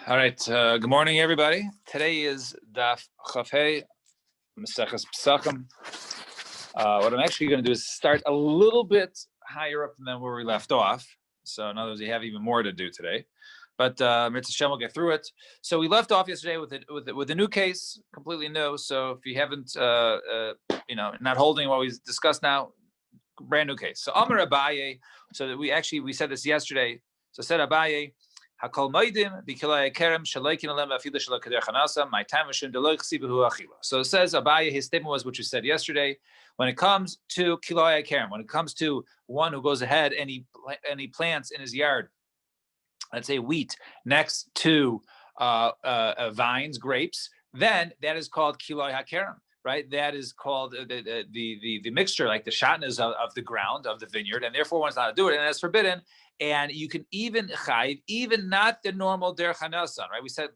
All right. Good morning, everybody. Today is Daf Yomi, Maseches Pesachim. What I'm actually going to do is start a little bit higher up than where we left off. So in other words, we have even more to do today. But Mitzvah Shem will get through it. So we left off yesterday with a new case, completely new. So if you haven't, not holding what we discussed now, brand new case. So Amar Abaye. So that we said this yesterday. So said Abaye. Hakol Moedim b'kilay kerem shalaykin alem afilu shalakader chanasa. My time machine deloy chsibuhu achila. So it says Abaye. His statement was what you said yesterday. When it comes to kilay kerem, when it comes to one who goes ahead and he plants in his yard, let's say wheat next to vines, grapes, then that is called kilay hakerem, right? That is called the mixture, like the shatnas of the ground of the vineyard, and therefore one's not to do it, and that's forbidden. And you can even chayiv, even not the normal derech hanasan, right? We said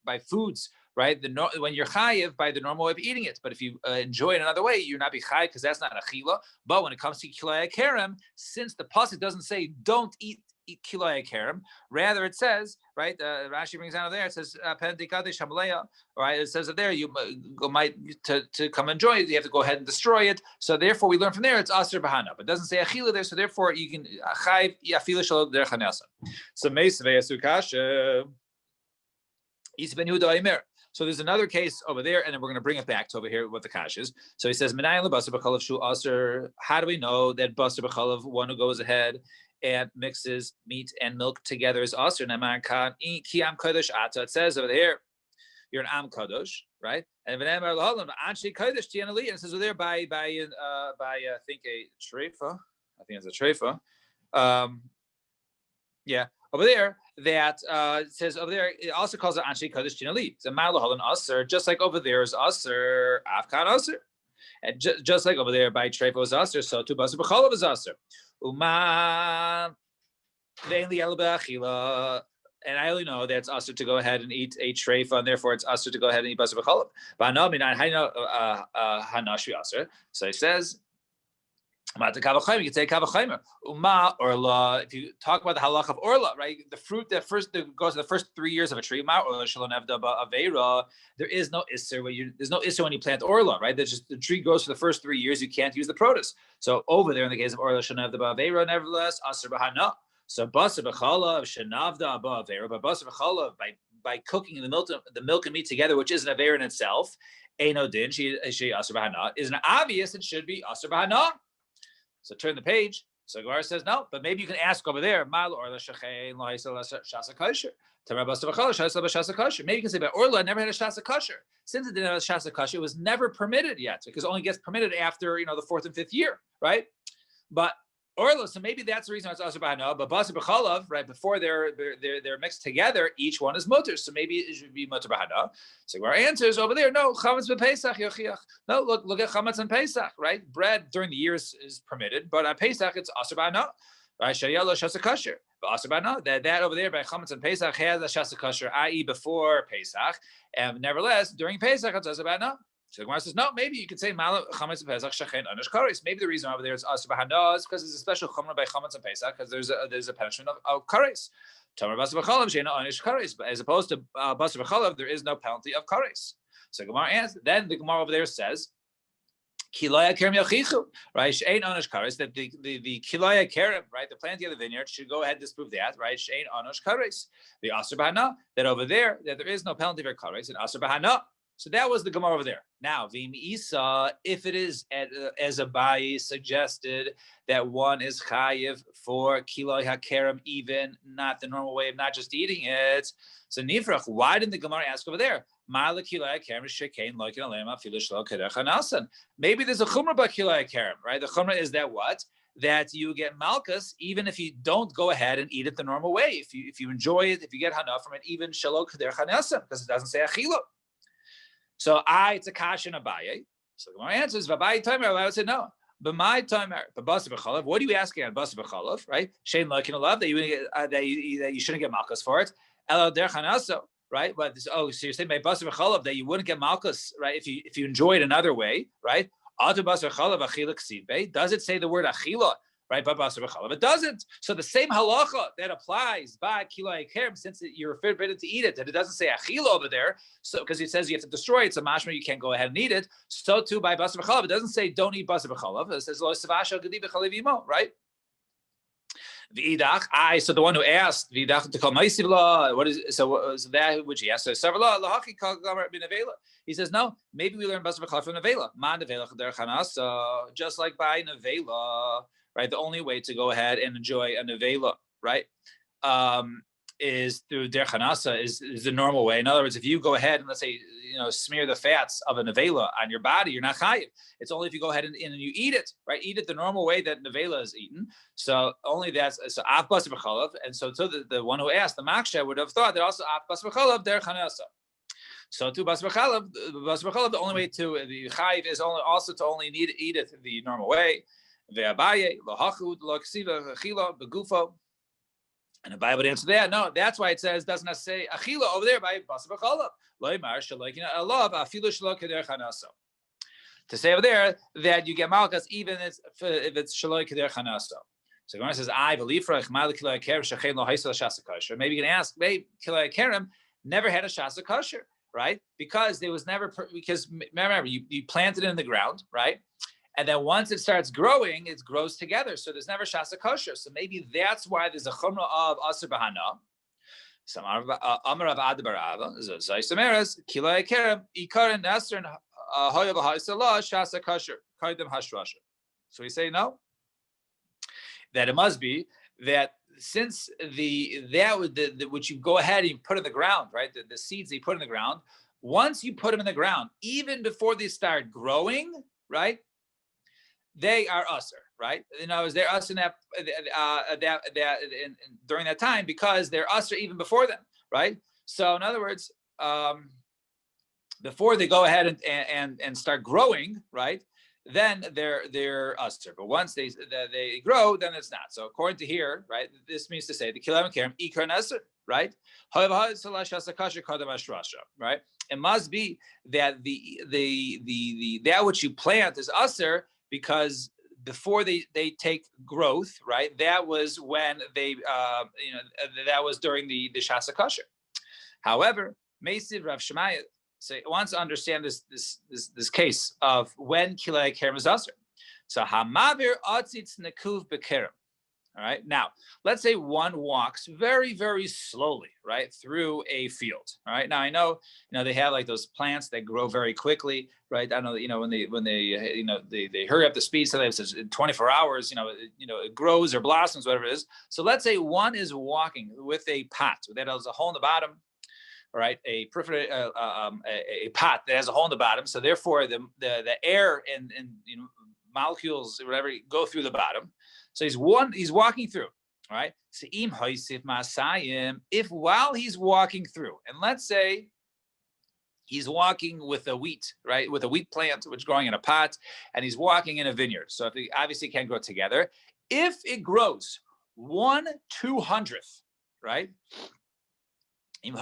by foods, right? When you're chayiv by the normal way of eating it, but if you enjoy it another way, you're not be chayiv because that's not achila. But when it comes to kilay kerem, since the pasuk doesn't say don't eat kilay kerem, rather it says, right? Rashi brings out there. It says right? It says that there you might to come enjoy it. You have to go ahead and destroy it. So therefore, we learn from there it's aser bahana, but it doesn't say achila there. So therefore, you can chayiv yafilu shelo derech hanasan. So meisvei asukasha is ben Yehuda Aimer. So there's another case over there, and then we're going to bring it back to over here with the kashas. So he says, "Minayin lebasar b'chalav shu aser." How do we know that basar b'chalav, one who goes ahead and mixes meat and milk together, is aser? Nemar kan ki am kodesh ata. It says over there, you're an am kodesh, right? And v'nemar l'holam anshi kodesh tianali. And it says over there by I think a treifa. I think it's a treifa. Over there, that it says over there, it also calls it Anshi Kodesh Tinali. It's a Malahalan Aser, just like over there is Aser, Afkan Aser. And just like over there by Trefa is Aser, so to Basar B'chalav is Aser. Uma Vein Li Elba Achila. And I only know that it's Aser to go ahead and eat a Trefa, and therefore it's Aser to go ahead and eat Basar B'chalav. But no, I mean, I know Hanashi Aser. So he says, you can say kavachaymer. Uma orla. If you talk about the halach of orla, right, the fruit that goes to the first 3 years of a tree. Ma orla shalon evda ba'avera. There is no isser there's no isser when you plant orla, right? There's just the tree grows for the first 3 years. You can't use the produce. So over there in the case of orla shalon evda ba'avera, nevertheless aser b'hana. So basar b'chalav shenavda ba'avera, but basar b'chalav by cooking the milk and meat together, which is an avera in itself, eino din she aser b'hana, is an obvious. It should be aser b'hana. So turn the page. So Gemara says no, but maybe you can ask over there. Maybe you can say, but Orla never had a shasa kosher. Since it didn't have a shasa kosher, it was never permitted yet, because it only gets permitted after the 4th and 5th year, right? But Orla, so maybe that's the reason it's also bahana. But basar b'chalav, right before they're mixed together, each one is mutter. So maybe it should be mutter bahana. So our answer is over there. No, chametz b'Pesach yochiach. No, look at chametz and Pesach, right? Bread during the years is permitted, but on Pesach it's aser bahana. Right? Shayalo shasa kosher. But aser bahana. That over there by chametz and Pesach has a shasa kosher, i.e. before Pesach, and nevertheless during Pesach it's aser bahana. So the Gemara says, no, maybe you could say chametz Pesach shechen anish kares. Maybe the reason over there is aser bahana is because there's a special chumrah by chametz and Pesach, because there's a punishment of kares. Tamar basar b'chalav she'ena anish kares, but as opposed to basar b'chalav, there is no penalty of kares. So Gemara answers. Then the Gemara over there says, kilaya kerem yachichu, right? She'en anish kares, that the kilaya kerem, right, the planting of the vineyard should go ahead and disprove that, right? She'en anish kares. The aser bahana, that over there that there is no penalty for kares, and aser bahana. So that was the Gemara over there. Now, Vim Isa, if it is as Abaye suggested that one is chayiv for kiloi hakerem, even not the normal way of not just eating it. So Nifrach, why didn't the Gemara ask over there? Maybe there's a chumrah by kiloi hakerem, right? The chumrah is that what? That you get malchus even if you don't go ahead and eat it the normal way. If you enjoy it, if you get hana from it, even shelo keder chanasa, because it doesn't say achila. So it's a kash and Abaye. So the answer is Abaye timer. I would say no. But my timer, but basar b'chalav. What are you asking on basar b'chalav? Right? Shein lokin alav that you shouldn't get malchus for it. Elo derech hanaso. Right? But so you're saying by basar b'chalav that you wouldn't get malchus, right? If you enjoy it another way, right? Atu basar b'chalav achila ksibbe. Does it say the word achila right? But basar b'chalav it doesn't. So the same halacha that applies by kiloi kerem, since you're forbidden to eat it, and it doesn't say achila over there, so because it says you have to destroy it, it's a mashma you can't go ahead and eat it. So too by basar b'chalav, it doesn't say don't eat basar b'chalav. It says lo savasha gedi b'chalav imo, right? V'idach, so the one who asked, v'idach to call ma'isivla, what is so that which he asked? So severla lahaki kal gamar bin avela. He says no. Maybe we learn basar b'chalav from nevela. Man nevela chader chanasa, just like by nevela, right? The only way to go ahead and enjoy a nevela, right, is through der chanasa, is the normal way. In other words, if you go ahead and let's say smear the fats of a nevela on your body, you're not chayiv. It's only if you go ahead and you eat it, right? Eat it the normal way that nevela is eaten. So only that's so af basar b'chalav. And so the one who asked, the maksha, would have thought that also af basar b'chalav der chanasa. So to basar b'chalav, the only way to the chayiv is also to only eat it the normal way. Ve'abaye lohachud loksiva achila begufo. And the Bible would answer that. No, that's why it says doesn't say achila over there by basar b'chalav. Loimar shalokin alav afilu shalo keder chanaso. To say over there that you get malchus even if it's shalo keder chanaso. So Gemara says, I believe for maybe you can ask, maybe kiloi kerem never had a shasa kosher, right? Because there was never because remember you planted it in the ground, right? And then once it starts growing, it grows together. So there's never shasa kosher. So maybe that's why there's a chumrah of aser bahana. Some amar of adabarava zaysameres kiloi kerem ikaren nasern hoya b'ha'isala shasa kosher kaidem hashrasha. So we say no. That it must be that since which you go ahead and you put in the ground, right? The seeds that you put in the ground, once you put them in the ground, even before they start growing, right? They are usher, right? In other words, they're usher during that time because they're usher even before them, right? So in other words, before they go ahead and start growing, right? Then they're usher. But once they grow, then it's not. So according to here, right, this means to say the kilam kerem ikar nasr, right? Right? It must be that the that which you plant is usher because before they take growth, right? That was when they that was during the shasa kosher. However, Meisiv Rav Shemaya wants to understand this case of when kilei kerem is usher. So hamavir atzitz nekuv bekerem. All right. Now, let's say one walks very, very slowly, right, through a field. All right. Now I know, they have like those plants that grow very quickly, right? I know that, when they hurry up the speed, so it says in 24 hours, it grows or blossoms, whatever it is. So let's say one is walking with a pot that has a hole in the bottom, all right, a pot that has a hole in the bottom. So therefore, the air and molecules, whatever, go through the bottom. So he's walking through, all right? If while he's walking through, and let's say he's walking with a wheat, right, with a wheat plant which is growing in a pot, and he's walking in a vineyard. So if they obviously can't grow together, if it grows 1/200th, right? He's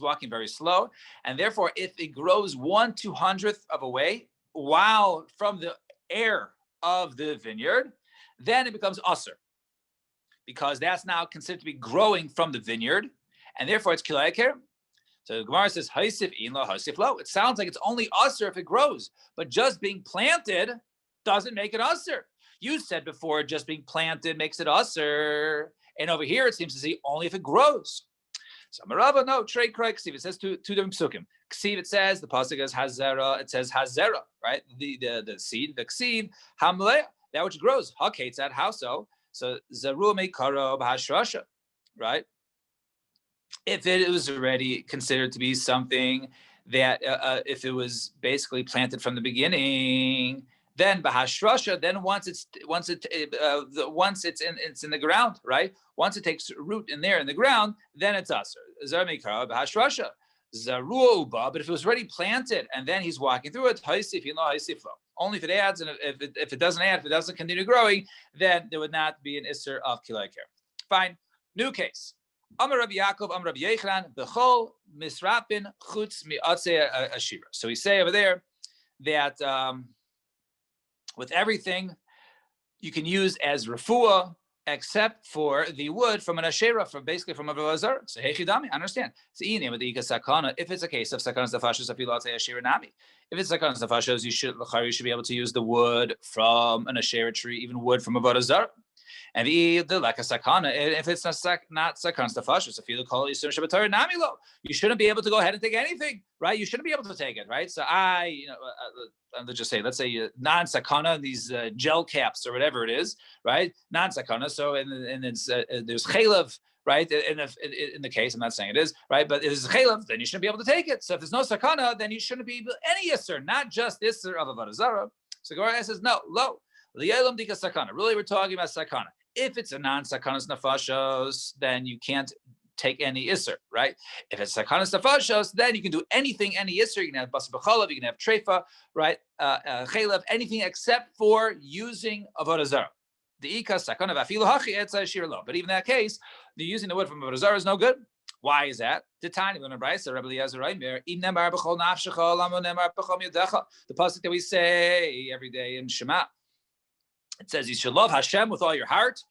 walking very slow, and therefore, if it grows 1/200th of a way, while from the air of the vineyard, then it becomes usher, because that's now considered to be growing from the vineyard, and therefore it's kilei kerem. So the Gemara says, "Haisif in lo, haisif lo." It sounds like it's only usher if it grows, but just being planted doesn't make it usher. You said before, just being planted makes it usher, and over here it seems to say only if it grows. So Marava, no, trey kroi ksiv. It says two different psukim. Ksiv, it says the pasuk is hazera. It says hazera, right? The seed, the ksiv hamlea, that which grows. Haketzat, how so? So zaru meikaro b'hashrasha, right? If it was already considered to be something that if it was basically planted from the beginning, then b'hashrasha, then once it's in the ground, right? Once it takes root in there in the ground, then it's usher. Zarmikara b'hashrasha. Zaruba, but if it was already planted and then he's walking through it, only if it adds, and if it doesn't add, if it doesn't continue growing, then there would not be an isser of kilei kerem. Fine. New case. Amar Rabbi Yaakov, Amar Rabbi Yechran, b'chol misrapin chutz mi'atzei ashira. So we say over there that with everything you can use as refuah, except for the wood from an asherah, from a vazar. So hechidami, I understand. If it's a case of sakanas nefashos, nami. If it's sakanas nefashos, you should be able to use the wood from an asherah tree, even wood from a vazar. And the like a sakana, if it's not sakanas nefashos, if you call it yisur shabbatar nami lo, you shouldn't be able to go ahead and take anything, right? You shouldn't be able to take it, right? So let's say non-sakana, these gel caps or whatever it is, right? Non-sakana. So and it's there's chaylev, right? In the case, I'm not saying it is, right? But if it's chaylev, then you shouldn't be able to take it. So if there's no sakana, then you shouldn't be any yisur, not just yisur of avodah zarah. So Gemara says no, lo. Sakana. Really, we're talking about sakana. If it's a non-sakanas nefashos, then you can't take any isser, right? If it's sakanas nefashos, then you can do anything, any isser. You can have basar b'chalav, you can have treifa, right? Chaylev, anything except for using avodah zarah. The ika sakana v'afilu hachi etza shir lo. But even in that case, the using the wood from avodah zarah is no good. Why is that? The tiny when Brisa, Rabbi Eliezer Reimer, the pasuk that we say every day in Shema. It says you should love Hashem with all your heart,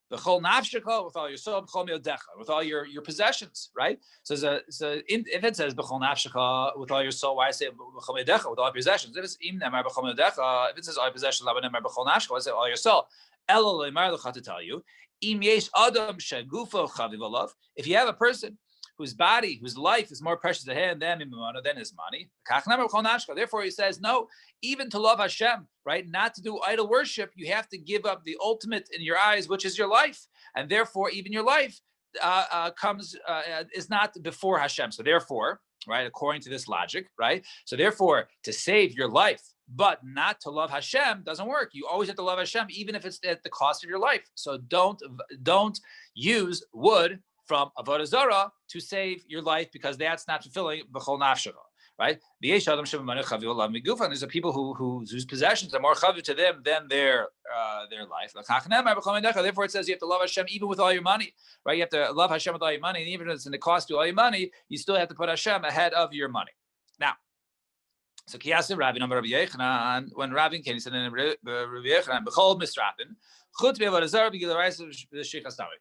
with all your soul, with all your possessions, right? So if it says with all your soul, why I say with all your possessions? If it says all your possessions, I say all your soul. To tell you, if you have a person whose body, whose life is more precious to him than his money. Therefore, he says, no, even to love Hashem, right? Not to do idol worship, you have to give up the ultimate in your eyes, which is your life. And therefore, even your life is not before Hashem. So therefore, right, according to this logic, right? So therefore, to save your life, but not to love Hashem doesn't work. You always have to love Hashem, even if it's at the cost of your life. So don't use wood from avodah zarah to save your life, because that's not fulfilling b'chol nafshecha, right? There's a people whose possessions are more chavu to them than their life. Therefore, it says you have to love Hashem even with all your money, right? You have to love Hashem with all your money, and even if it's going to cost you all your money, you still have to put Hashem ahead of your money. Now, so Kiyasim Rabbi number Rabbi Yechanan, when Rabbi came, he said in Rabbi Yechanan, b'chol misrapin, chutz be'avodah zarah b'gil ha'reis.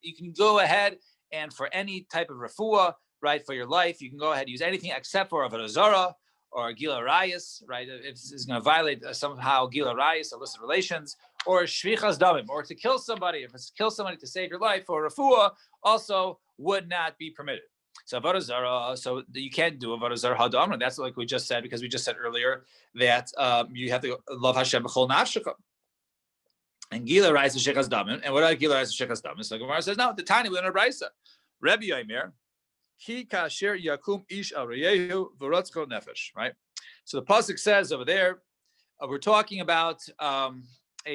You can go ahead and for any type of refuah, right, for your life, you can go ahead and use anything except for avodah zarah or gila rayis, right? If it's going to violate somehow gila rayis, illicit relations, or shvichas damim, or to kill somebody. If it's kill somebody to save your life, or refuah, also would not be permitted. So avodah zarah, so you can't do avodah zarah hadamra. That's like we just said, because we just said earlier that you have to love Hashem b'chol nafshecha. And Gila Rais Shechas Damin. And what are Gila Rais Shechas Damin? So Gemara says, no, the tiny we learn a Brisa. Rebbe Yomer, Ki Kasher Yakum Ish Arayehu V'Rotzcho Nefesh. Right? So the pasuk says over there, we're talking about a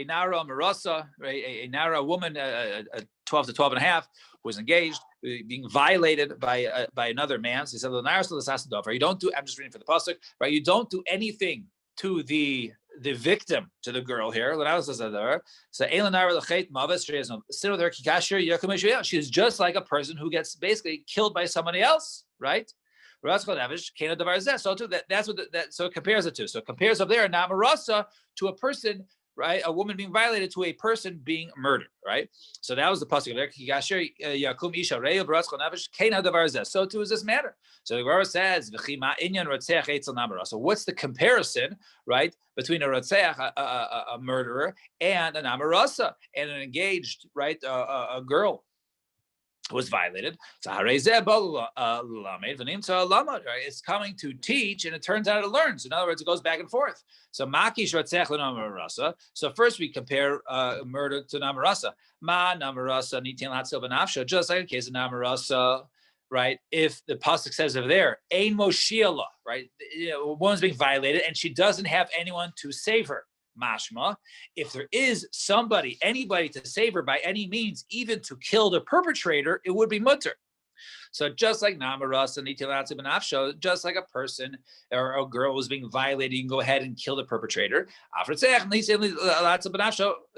Nara Marasa, a Nara woman, a 12 to 12 and a half, who was engaged, being violated by another man. So he said, you don't do, I'm just reading for the pasuk, right? You don't do anything to the victim, to the girl here. So she's just like a person who gets basically killed by somebody else, right? So that's what so it compares it to. So it compares up there namarasa to a person, right? A woman being violated to a person being murdered, right? So that was the pasuk there. So too is this matter. So the Gemara says, so what's the comparison, right, between a rotzeach, a murderer, and an amarasa, and an engaged, right, a girl was violated? So it's coming to teach, and it turns out it learns. In other words, it goes back and forth. So makish rotzeach l'namarasa. So first we compare murder to namarasa. Ma namarasa nitin latzil b'nafsha, just like in case of namarasa. Right, if the pasuk says over there, ein moshiela, right, a woman's being violated and she doesn't have anyone to save her. Mashma, if there is anybody to save her by any means, even to kill the perpetrator, it would be mutter. So just like namaras and nitilatzi b'nafsho, just like a person or a girl was being violated, you can go ahead and kill the perpetrator.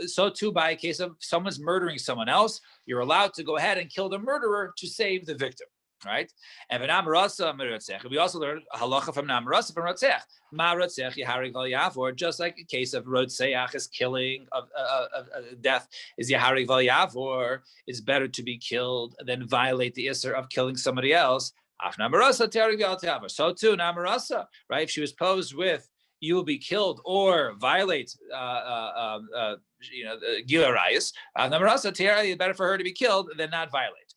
So too, by a case of someone's murdering someone else, you're allowed to go ahead and kill the murderer to save the victim. right? And we also learned halacha from namarasa from rotzech. Ma rotzech yaharig val yavor, just like a case of rotzeach is killing of death is yaharig val yavor. It's better to be killed than violate the isser of killing somebody else. Af namarasa teharig val yavor. So too namarasa, right? If she was posed with you will be killed or violate, gila rayas. Namarasa teharig, better for her to be killed than not violate.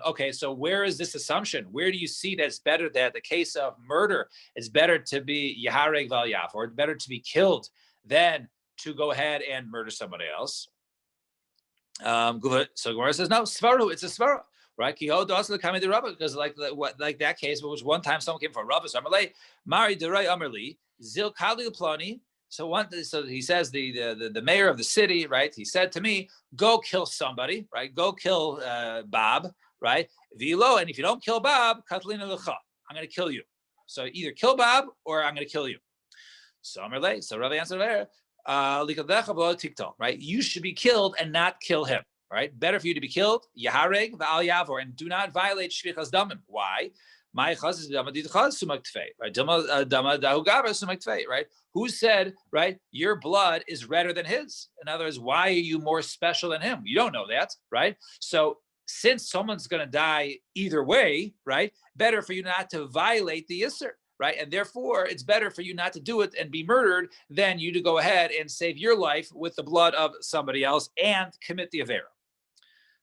Okay, so where is this assumption? Where do you see that it's better that the case of murder, it's better to be yahareg val yaf, or it's better to be killed than to go ahead and murder somebody else? So Gemara says, no, svaru, it's a svaru, right? Because like that case, it was one time someone came for Rabba, so Amalei, Mari Deray Amerli, Zil Kali Plani. So he says the mayor of the city, right? He said to me, go kill somebody, right? Go kill Bob, right? Vilo, and if you don't kill Bob, Katalina Lecha, I'm going to kill you. So either kill Bob or I'm going to kill you. So Amalei, so Rabbi answered there, right? You should be killed and not kill him, right? Better for you to be killed, Yahareg v'al Yavor, and do not violate Shvichas Damim. Why? Right? Right? Who said, right? Your blood is redder than his. In other words, why are you more special than him? You don't know that, right? So since someone's going to die either way, right? Better for you not to violate the Yisr, right? And therefore, it's better for you not to do it and be murdered than you to go ahead and save your life with the blood of somebody else and commit the Avera.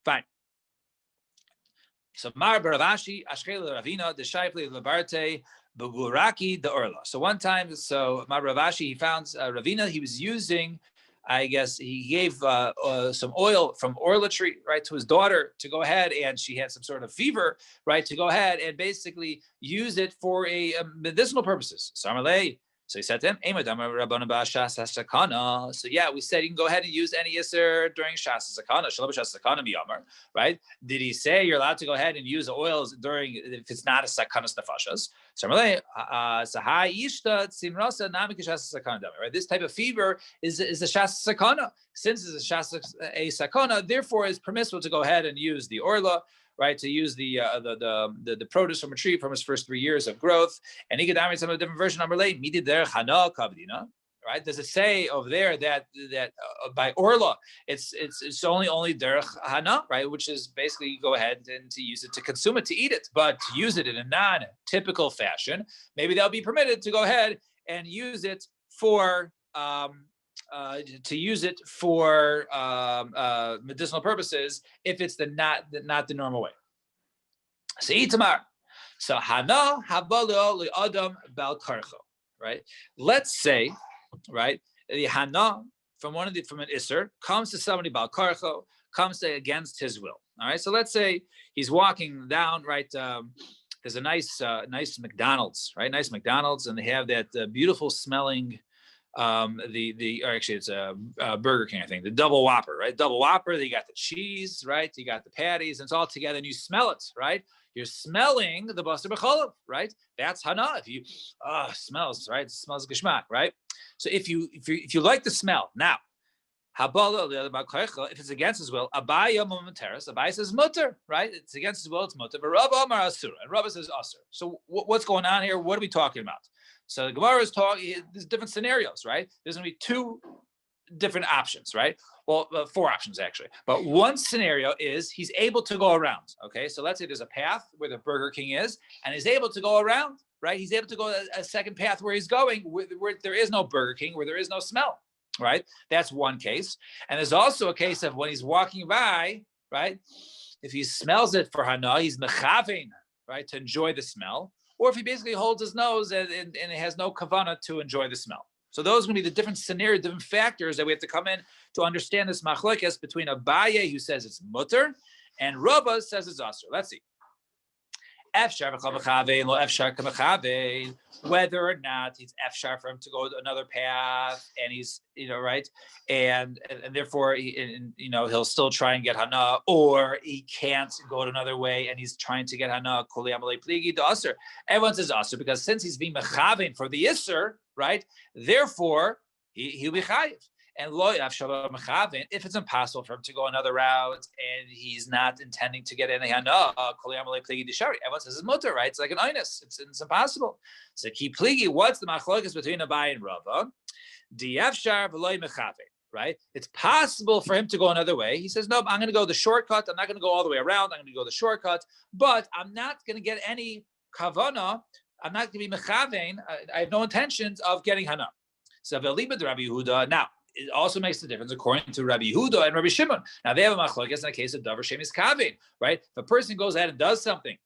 Fine. So Mar Baravashi, Ashkel Ravina, the Shaifli Labarte, Buguraki, the Orla. So one time, so Mar Baravashi, he found Ravina, he was using, I guess he gave some oil from Orla tree, right, to his daughter to go ahead, and she had some sort of fever, right, to go ahead and basically use it for medicinal purposes. Samarlei. So he said to him, so yeah, we said you can go ahead and use any Yisr during Shas Sakana, Shalom Shas Sakana Miyamar, right? Did he say you're allowed to go ahead and use oils during, if it's not a Sakanas Nefashas? Right? This type of fever is a Shas Sakana. Since it's a Shas Sakana, therefore it's permissible to go ahead and use the Orla, right, to use the produce from a tree from his first 3 years of growth. And he could have some of a different version. Right? Does it say over there that by Orla it's only derech hana, right? Which is basically you go ahead and to use it to consume it, to eat it, but to use it in a non-typical fashion, maybe they'll be permitted to go ahead and use it for medicinal purposes if it's not the normal way. So Itamar. So Hana Habalo li Adam Bal Karcho, right? Let's say, right, the Hana from an Isser comes to somebody Bal Karcho, comes to against his will. All right. So let's say he's walking down, right? There's a nice McDonald's, right? Nice McDonald's, and they have that beautiful smelling it's a Burger King, I think, the double Whopper, right? Double Whopper, you got the cheese, right? You got the patties, and it's all together, and you smell it, right? You're smelling the Basar B'Cholav, right? That's Hana. If you smells, right? It smells geschmack, right? So if you like the smell, now if it's against his will, Abaya Momentaris, Abaya says mutter, right? It's against his will, it's mutter. But Rabba Amar Asur, and Rabba says Asur. So what's going on here? What are we talking about? So the Gemara is talking, there's different scenarios, right? There's going to be 2 different options, right? Well, 4 options actually. But one scenario is he's able to go around, okay? So let's say there's a path where the Burger King is, and he's able to go around, right? He's able to go a second path where he's going, where there is no Burger King, where there is no smell, right? That's one case. And there's also a case of when he's walking by, right? If he smells it for Hana, he's mechavein, right? To enjoy the smell. Or if he basically holds his nose and it has no kavana to enjoy the smell. So those are going to be the different scenarios, different factors that we have to come in to understand this machlokes between Abaye, who says it's mutter, and Rava says it's asur. Let's see. Whether or not it's efshar for him to go another path, and he's, right, and therefore he'll still try and get hana, or he can't go another way and he's trying to get hana. Everyone says asur because since he's being mechavein for the isser, right, therefore he'll be chayiv. And if it's impossible for him to go another route and he's not intending to get any hana, everyone says it's mutter, right? It's like an inus. It's impossible. So keep pligi. What's the machlokas between Abai and Rava? Diafshar v'loy mechave. Right? It's possible for him to go another way. He says, nope, I'm going to go the shortcut. I'm not going to go all the way around. I'm going to go the shortcut, but I'm not going to get any kavana. I'm not going to be mechavein. I have no intentions of getting hana. So v'liba de Rabbi Yehuda. Now, it also makes the difference according to Rabbi Yehuda and Rabbi Shimon. Now, they have a machlokes in the case of davar shemis kavein, right? If a person goes ahead and does something,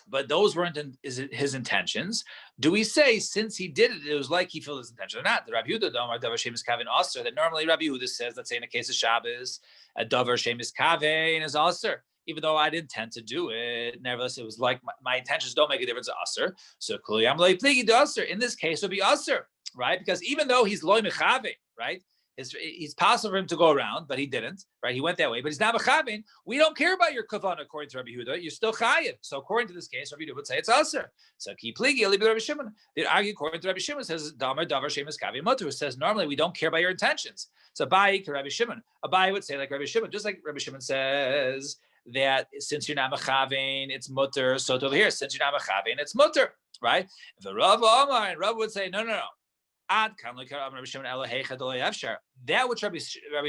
but those weren't his intentions, do we say since he did it, it was like he filled his intention or not? The Rabbi Yehuda davar shemis kavein aser. That normally Rabbi Yehuda says, let's say in the case of Shabbos, a davar shemis kavein is aser. Even though I didn't intend to do it, nevertheless, it was like my intentions don't make a difference to aser. So kuliyam le'i pligi de aser. In this case, it would be aser, right? Because even though he's loy mechave, right? It's possible for him to go around, but he didn't, right? He went that way, but he's not mechavin. We don't care about your kavanah, according to Rabbi Yehuda. You're still chayiv. So according to this case, Rabbi Yehuda would say it's aser. So ki pligi eli Rabbi Shimon. They argue according to Rabbi Shimon says davar shemis kavi mutter. Says normally we don't care about your intentions. So Abai to Rabbi Shimon. Abai would say like Rabbi Shimon, just like Rabbi Shimon says that since you're not mechavin, it's mutter. So over here, since you're not mechavin, it's mutter, right? If the Rav Omar and Rav would say no. That which Rabbi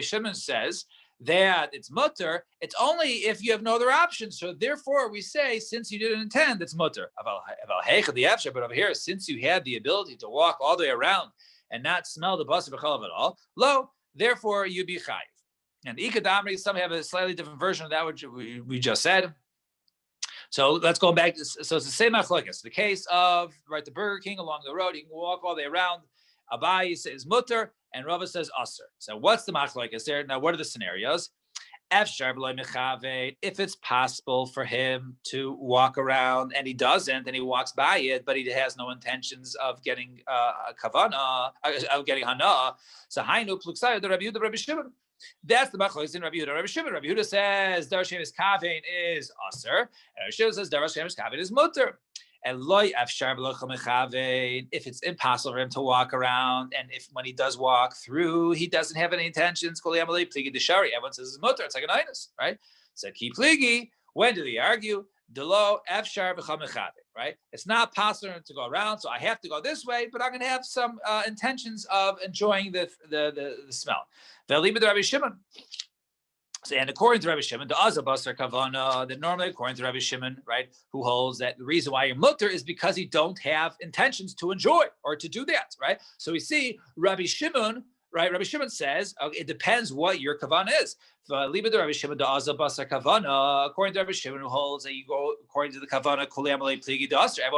Shimon says that it's mutter, it's only if you have no other option. So therefore, we say since you didn't intend, it's mutter. But over here, since you had the ability to walk all the way around and not smell the basar b'chalav at all, lo, therefore you be chayiv. And ikadamri, some have a slightly different version of that which we just said. So let's go back. So it's the same machlokes. The case of the Burger King along the road, you can walk all the way around. Abai says mutter, and Rava says aser. So what's the machlokes there? Now, what are the scenarios? If it's possible for him to walk around and he doesn't, and he walks by it, but he has no intentions of getting a kavana, of getting hana. So hainu pluksaya the Rabbi Yehuda, Rabbi Shimon. That's the machlokes in Rabbi Yehuda, Rabbi Shimon. Rabbi Yehuda says davar shemis kavein is aser, and Rabbi Shimon says davar shemis kavein is mutter. And if it's impossible for him to walk around, and if when he does walk through, he doesn't have any intentions, everyone says it's mutter. It's like an inus, right? So ki pligi. When do they argue? Delo efshar b'chamechave, right? It's not possible to go around, so I have to go this way, but I'm going to have some intentions of enjoying the smell. Rabbi Shimon. And according to Rabbi Shimon, the azabasar kavana, that normally according to Rabbi Shimon, right, who holds that the reason why you're mutter is because you don't have intentions to enjoy or to do that, right? So we see Rabbi Shimon, right? Rabbi Shimon says it depends what your kavana is. According to Rabbi Shimon, who holds that you go according to the kavana, everyone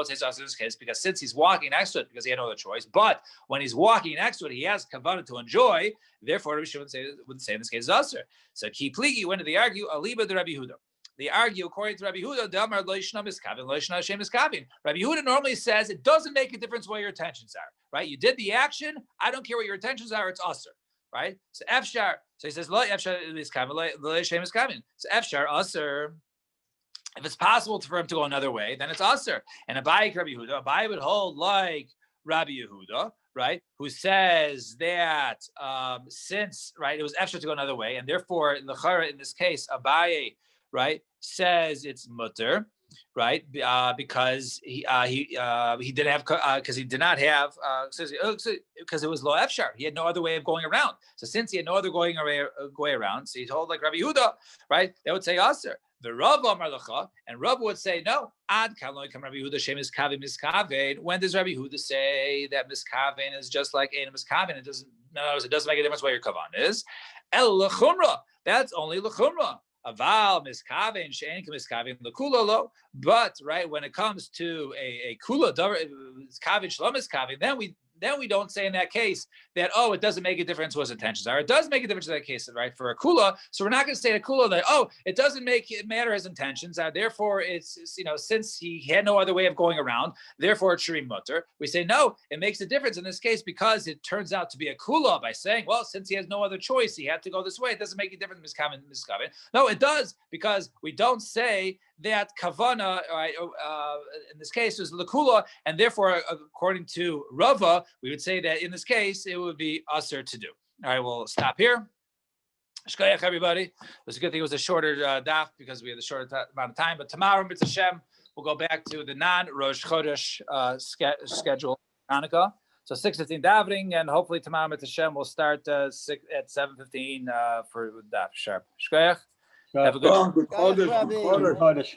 says in this case because since he's walking next to it, because he had no other choice. But when he's walking next to it, he has kavana to enjoy. Therefore, Rabbi Shimon would say in this case aser. So ki pligi. When do they argue? Aliba de Rabbi Yehuda. They argue according to Rabbi Yehuda. Damar lo yishna miskavin, lo yishna shem miskavin. Rabbi Yehuda normally says it doesn't make a difference what your intentions are. Right? You did the action. I don't care what your intentions are. It's aser. Right? So efshar. So he says lo efshar miskavin, lo shem miskavin. So efshar aser. If it's possible for him to go another way, then it's aser. And Abai Rabbi Yehuda. Abai would hold like Rabbi Yehuda, right, who says that since, right, it was extra to go another way, and therefore, l'chara in this case, Abaye, right, says it's mutter, right, because he didn't have, because he did not have, because it was lo efshar, he had no other way of going around. So since he had no other way around, so he told like Rabbi Yehuda, right, they would say aser. The Rav Amar Lacha, and Rav would say no. Ad kaloi kam Rabbi Yehuda shem miskavein miskavein. When does Rabbi Yehuda say that miskavein is just like ein miskavein? It doesn't make a difference what your kavan is. El lechumra. That's only lechumra. Aval miskavein she'ein miskavein lekula lo. But right when it comes to a kula miskavein shalom miskavein, then we don't say in that case that, it doesn't make a difference what his intentions are. It does make a difference in that case, right, for a kula. So we're not going to say a kula that, it doesn't matter his intentions. Therefore, it's since he had no other way of going around, therefore it's shirim mutter. We say, no, it makes a difference in this case because it turns out to be a kula by saying, well, since he has no other choice, he had to go this way. It doesn't make a difference, miskaven. No, it does, because we don't say that kavana, right, in this case, is lakula, and therefore, according to Rava, we would say that in this case, it would be aser to do. All right, we'll stop here. Shkoyach, everybody. It was a good thing it was a shorter daf because we had a shorter amount of time. But tomorrow, Mitzvah Hashem, we'll go back to the non-Rosh Chodesh schedule, Hanukkah. So 6:15 davening, and hopefully tomorrow, Mitzvah Hashem, we'll start at 7:15 for daf sharp. Shkoyach. Have a good Chodesh.